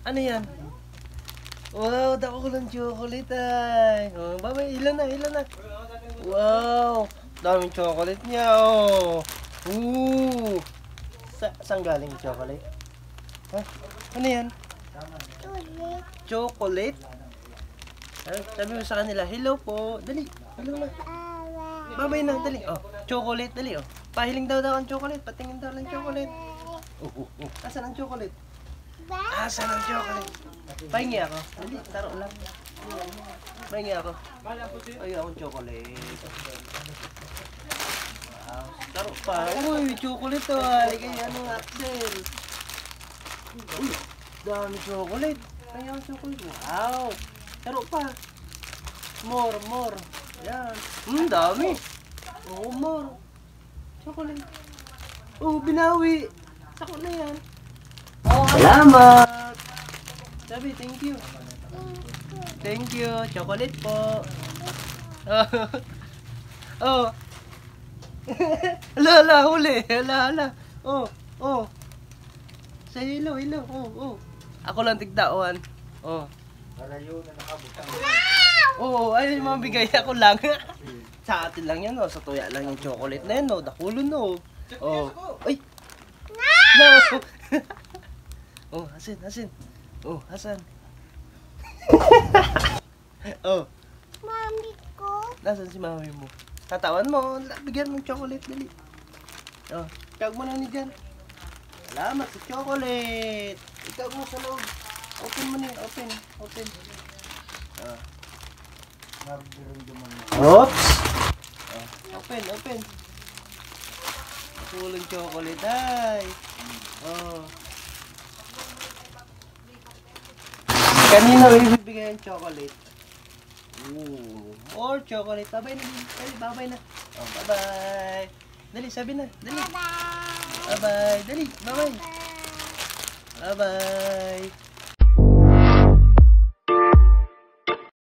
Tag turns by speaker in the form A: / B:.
A: Ano yan? Wow, dakulang chocolate ay. Oh, babay, ilan na, ilan na. Wow, daming chocolate niya, oh. Ooh. Saan galing yung chocolate? Ha? Ano yan? Chocolate? Sabi mo sa kanila, hello po. Dali, hello na. Babay na, dali. Oh, chocolate, dali, oh. Pahiling daw ang chocolate. Patingin daw lang chocolate. Asan ang chocolate? Asan ang chocolate? Pahingi ako. Dali, taro lang. Pahingi ako. Ay, akong chocolate. Wow, taro pa. Uy, chocolate to. Ay, ano, Axel. Uy, dami chocolate. Ay, akong chocolate. Wow. Taro pa. More, more. Yan. Dami. Oo, more. Chocolate. Oh, binawi. Sako na yan. Oh, salamat. Sabi, thank you. Thank you. Chocolate po. Oh. Ala, huli. Ala. Oh, oh. Say hello, hello. Oh, oh. Ako lang tigdaon. Oh.
B: Malayo na nakabutang.
A: Oo, ay mabigay ako lang. Sa atin lang yan, oh. Sa tuya lang yung chocolate na yan, oh. Dakulo, no. Oh. Ay! No! Oh, asin. Oh, asan? Oh.
C: Mami ko.
A: Nasaan si mami mo? Tatawan mo. Bigyan mo ng chocolate, dali. Oh, tawag mo lang ni Jan. Salamat sa chocolate. Ikaw mo sa loob. Open mo niya, open. Oh. Oops! Oh, open. Tulong chocolate, ay. Oh. Kanina ibibigay ang chocolate. Ooh, more chocolate. Babay na. Dali, babay na. Oh, bye-bye. Dali, sabi na. Dali.
C: Bye.
A: Bye-bye. Dali, bye-bye. Bye-bye.